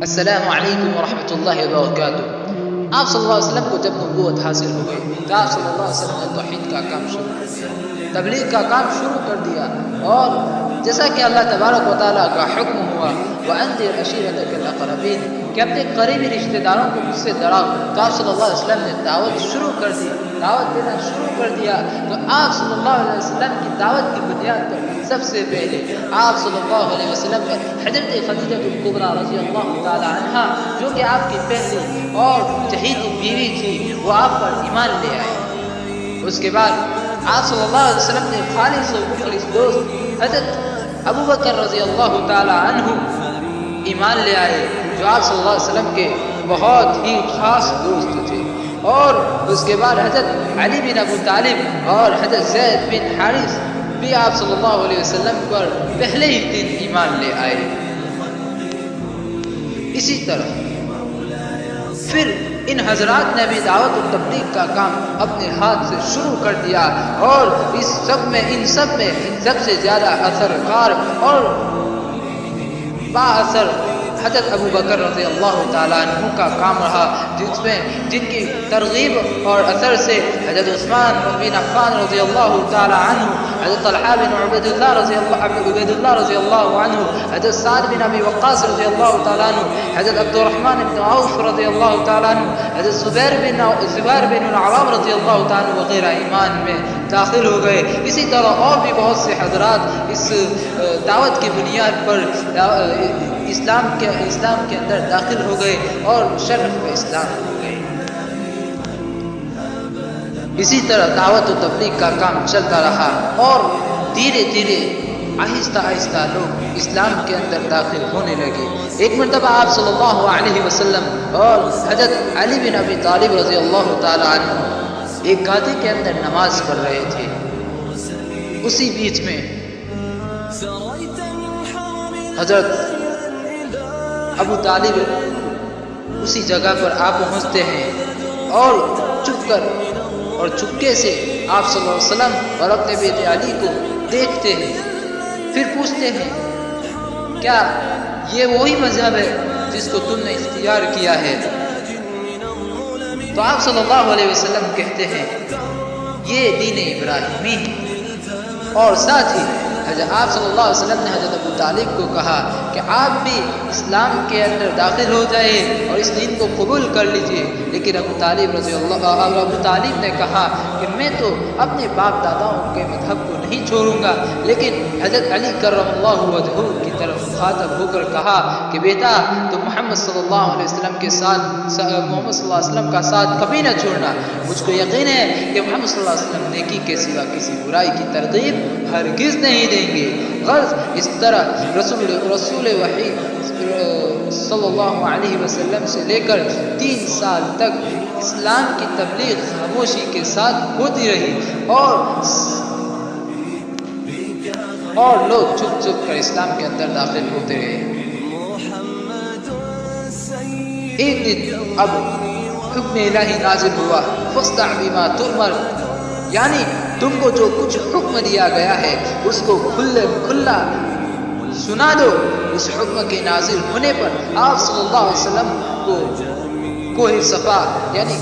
السلام علیکم ورحمۃ اللہ وبرکاتہ۔ آپ صلی اللہ علیہ وسلم کو جب نبوت حاصل ہو گئی تو آپ صلی اللہ علیہ وسلم نے توحید کا کام شروع کر دیا، تبلیغ کا کام شروع کر دیا، اور جیسا کہ اللہ تبارک و تعالیٰ کا حکم ہوا وَأَنذِرْ عَشِيرَتَكَ الْأَقْرَبِينَ کہ اپنے قریبی رشتہ داروں کو مجھ سے ڈراؤ، تو آپ صلی اللہ علیہ وسلم نے دعوت شروع کر دی، دعوت دینا شروع کر دیا۔ تو آپ صلی اللہ علیہ وسلم کی دعوت کی بنیاد پر سب سے پہلے آپ صلی اللہ علیہ وسلم نے حضرت خدیجہ الکبریٰ رضی اللہ تعالی عنہا، جو کہ آپ کی پہلی اور چہیتی بیوی تھی، وہ آپ پر ایمان لے آئی۔ اس کے بعد آپ صلی اللہ علیہ وسلم نے خالص و مخلص دوست حضرت ابوبکر رضی اللہ تعالی عنہ ایمان لے آئے، جو آپ صلی اللہ علیہ وسلم کے بہت ہی خاص دوست تھے۔ اور اس کے بعد حضرت علی بن ابو طالب اور حضرت زید بن حارث بھی آپ صلی اللہ علیہ وسلم پر پہلے ہی دن ایمان لے آئے۔ اسی طرح پھر ان حضرات نے بھی دعوت و تبلیغ کا کام اپنے ہاتھ سے شروع کر دیا، اور ان سب میں سب سے زیادہ اثر کار اور با اثر حضرت ابوبکر رضی اللہ تعالیٰ عنہ کا کام رہا، جن کی ترغیب اور اثر سے حضرت عثمان بن عفان رضی اللہ تعالیٰ عنہ، حضرت طلحہ بن عبید اللہ رضی اللہ عنہ، حضرت سعد بن ابی وقاص رضی اللہ تعالیٰ عنہ، حضرت عبد الرحمن بن عوف رضی اللہ تعالیٰ عنہ، حضرت زبیر بن العوام رضی اللہ تعالیٰ عنہ وغیرہ ایمان میں داخل ہو گئے۔ اسی طرح اور بھی بہت سے حضرات اس دعوت کی بنیاد پر اسلام کے اندر داخل ہو گئے اور شرف میں اسلام ہو گئے۔ اسی طرح دعوت و تبلیغ کا کام چلتا رہا، اور دھیرے دھیرے آہستہ آہستہ لوگ اسلام کے اندر داخل ہونے لگے۔ ایک مرتبہ آپ صلی اللہ علیہ وسلم اور حضرت علی بن ابی طالب رضی اللہ تعالی عنہ ایک گادی کے اندر نماز پڑھ رہے تھے۔ اسی بیچ میں حضرت ابو طالب اسی جگہ پر آپ پہنچتے ہیں اور چپکے سے آپ صلی اللہ علیہ وسلم اور اپنے بیٹے علی کو دیکھتے ہیں، پھر پوچھتے ہیں کیا یہ وہی مذہب ہے جس کو تم نے اختیار کیا ہے؟ تو آپ صلی اللہ علیہ وسلم کہتے ہیں یہ دین ابراہیمی ہے، اور ساتھ ہی آپ صلی اللہ علیہ وسلم نے حضرت ابو طالب کو کہا کہ آپ بھی اسلام کے اندر داخل ہو جائے اور اس دین کو قبول کر لیجئے، لیکن ابو طالب نے کہا کہ میں تو اپنے باپ داداؤں کے مذہب کو نہیں چھوڑوں گا، لیکن حضرت علی کرم اللہ وجہہ کی طرف مخاطب ہو کر کہا کہ بیٹا تو محمد صلی اللہ علیہ وسلم کے ساتھ محمد صلی اللہ علیہ وسلم کا ساتھ کبھی نہ چھوڑنا، مجھ کو یقین ہے کہ محمد صلی اللہ علیہ وسلم نیکی کے سوا کسی برائی کی ترغیب ہرگز نہیں دیں گے۔ غرض اس طرح رسول وحی صلی اللہ علیہ وسلم سے لے کر 3 سال تک اسلام کی تبلیغ خاموشی کے ساتھ ہوتی رہی، اور لوگ چھپ چھپ کر اسلام کے اندر داخل ہوتے رہے۔ ایک دن اب حکم الہی نازل ہوا، فاصدع بما تؤمر، یعنی تم کو جو کچھ حکم دیا گیا ہے اس کو کھلا سنا دو۔ اس حکم کے نازل ہونے پر آپ صلی اللہ علیہ وسلم کو کوہ صفا یعنی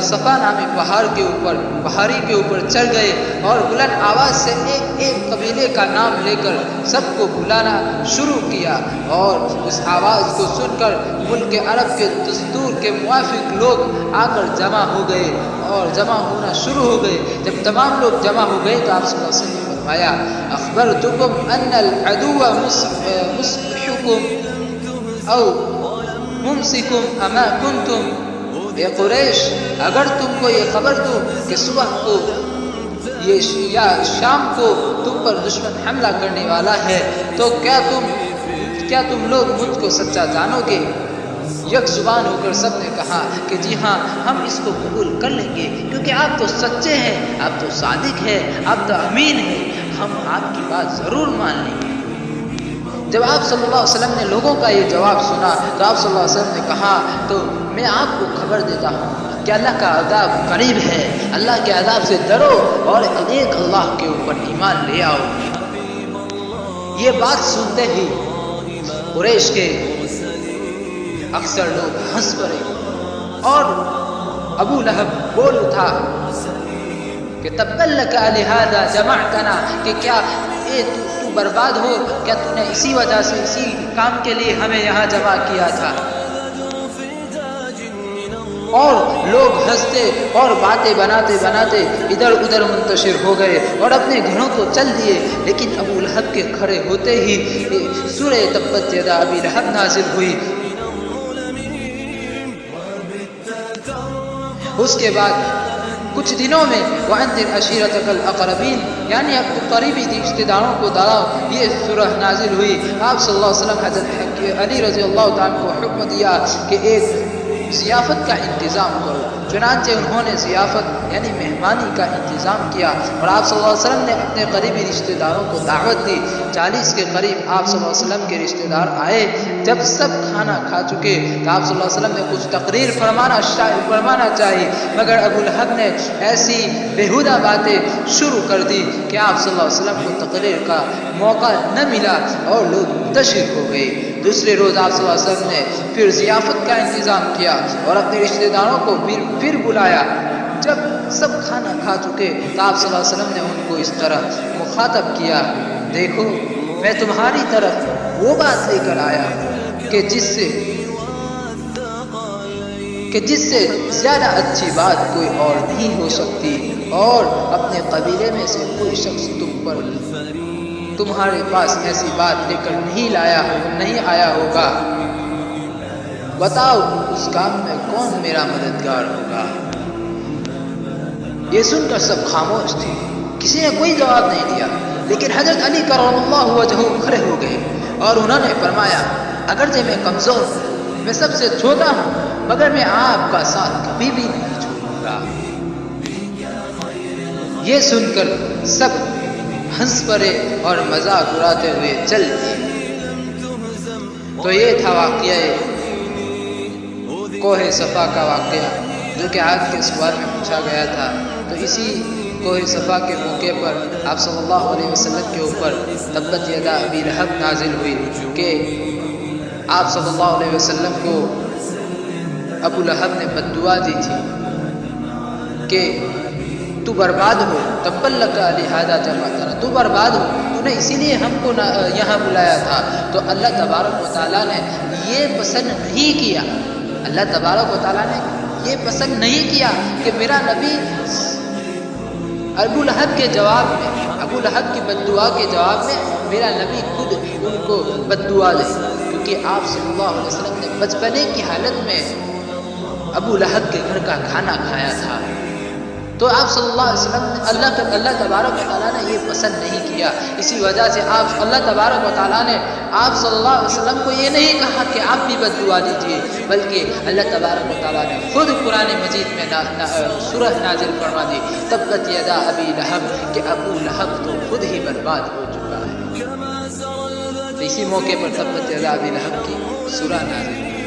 صفا نامی پہاڑی کے اوپر چڑھ گئے، اور بلند آواز سے ایک قبیلے کا نام لے کر سب کو بلانا شروع کیا، اور اس آواز کو سن کر ملک عرب کے دستور کے موافق لوگ آ کر جمع ہو گئے اور جمع ہونا شروع ہو گئے۔ جب تمام لوگ جمع ہو گئے تو آپ صلی اللہ علیہ وسلم نے فرمایا اخبرتکم ان العدو مصبحکم او ممسکم اما کنتم، اے قریش اگر تم کو یہ خبر دوں کہ صبح کو یا شام کو تم پر دشمن حملہ کرنے والا ہے تو کیا تم لوگ مجھ کو سچا جانو گے؟ یک زبان ہو کر سب نے کہا کہ جی ہاں ہم اس کو قبول کر لیں گے، کیونکہ آپ تو سچے ہیں، آپ تو صادق ہیں، آپ تو امین ہیں، ہم آپ کی بات ضرور مان لیں گے۔ جب آپ صلی اللہ علیہ وسلم نے لوگوں کا یہ جواب سنا تو آپ صلی اللہ علیہ وسلم نے کہا تو میں آپ کو خبر دیتا ہوں کہ اللہ کا عذاب قریب ہے، اللہ کے عذاب سے ڈرو اور ایک اللہ کے اوپر ایمان لے آؤ۔ یہ بات سنتے ہی قریش کے اکثر لوگ ہنس پڑے اور ابو لہب بول اٹھا کہ تبت لک لہذا جمعتنا، کہ کیا تو برباد ہو، کیا تو نے اسی وجہ سے اسی کام کے لیے ہمیں یہاں جمع کیا تھا؟ اور لوگ ہنستے اور باتیں بناتے بناتے ادھر ادھر منتشر ہو گئے اور اپنے گھروں کو چل دیے، لیکن ابو لہب کے کھڑے ہوتے ہی سورہ تبت یدا ابی لہب نازل ہوئی۔ اس کے بعد کچھ دنوں میں وَأَنذِرْ عَشِيرَتَكَ الْأَقْرَبِينَ، یعنی اپنے قریبی رشتے داروں کو ڈراؤ، یہ سورہ نازل ہوئی۔ آپ صلی اللہ علیہ وسلم حضرت علی رضی اللہ تعالیٰ کو حکم دیا کہ ایک ضیافت کا انتظام کرو، چنانچہ انہوں نے ضیافت یعنی مہمانی کا انتظام کیا اور آپ صلی اللہ علیہ وسلم نے اپنے قریبی رشتہ داروں کو دعوت دی۔ 40 کے قریب آپ صلی اللہ علیہ وسلم کے رشتہ دار آئے۔ جب سب کھانا کھا چکے تو آپ صلی اللہ علیہ وسلم نے کچھ تقریر فرمانا چاہی، مگر ابو لہب نے ایسی بیہودہ باتیں شروع کر دی کہ آپ صلی اللہ علیہ وسلم کو تقریر کا موقع نہ ملا اور لوگ منتشر ہو گئے۔ دوسرے روز آپ صلی اللہ علیہ وسلم نے پھر ضیافت کا انتظام کیا اور اپنے رشتہ داروں کو پھر بلایا۔ جب سب کھانا کھا چکے تو آپ صلی اللہ علیہ وسلم نے ان کو اس طرح مخاطب کیا، دیکھو میں تمہاری طرف وہ بات لے کر آیا کہ جس سے زیادہ اچھی بات کوئی اور نہیں ہو سکتی، اور اپنے قبیلے میں سے کوئی شخص تمہارے پاس ایسی بات لے کر نہیں آیا ہوگا، بتاؤ اس کام میں کون میرا مددگار ہوگا؟ یہ سن کر سب خاموش تھے، کسی نے کوئی جواب نہیں دیا، لیکن حضرت علی کرم اللہ وجہہ کھڑے ہو گئے اور انہوں نے فرمایا اگرچہ میں کمزور ہوں، میں سب سے چھوٹا ہوں، مگر میں آپ کا ساتھ کبھی بھی نہیں چھوڑوں گا۔ یہ سن کر سب ہنس پڑے اور مذاق اڑاتے ہوئے چل دیے۔ تو یہ تھا واقعہ کوہ صفا کا واقعہ، جو کہ آج کے سوال میں پوچھا گیا تھا۔ تو اسی کوہ صفا کے موقع پر آپ صلی اللہ علیہ وسلم کے اوپر تبت یدا ابی لہب نازل ہوئی کہ آپ صلی اللہ علیہ وسلم کو ابو لہب نے بد دعا دی تھی کہ تو برباد ہو، تبت لک لہذا جمعتنا، تو برباد ہو، تو نے اسی لیے ہم کو یہاں بلایا تھا۔ تو اللہ تبارک و تعالیٰ نے یہ پسند نہیں کیا، اللہ تبارک و تعالیٰ نے یہ پسند نہیں کیا کہ میرا نبی ابو لہب کے جواب میں، ابو لہب کی بد دعا کے جواب میں میرا نبی خود ان کو بد دعا دے، کیونکہ آپ صلی اللہ علیہ وسلم نے بچپنے کی حالت میں ابو لہب کے گھر کا کھانا کھایا تھا۔ تو آپ صلی اللہ علیہ وسلم اللہ تبارک و تعالیٰ نے یہ پسند نہیں کیا، اسی وجہ سے اللہ تبارک و تعالیٰ نے آپ صلی اللہ علیہ وسلم کو یہ نہیں کہا کہ آپ بھی بد دعا دیجیے، بلکہ اللہ تبارک و تعالیٰ نے خود قرآن مجید میں سورہ نازل فرما دی تبت یدا ابی لہب، کہ ابو لہب تو خود ہی برباد ہو چکا ہے۔ تو اسی موقع پر تبت یدا ابی لہب کی سورہ نازل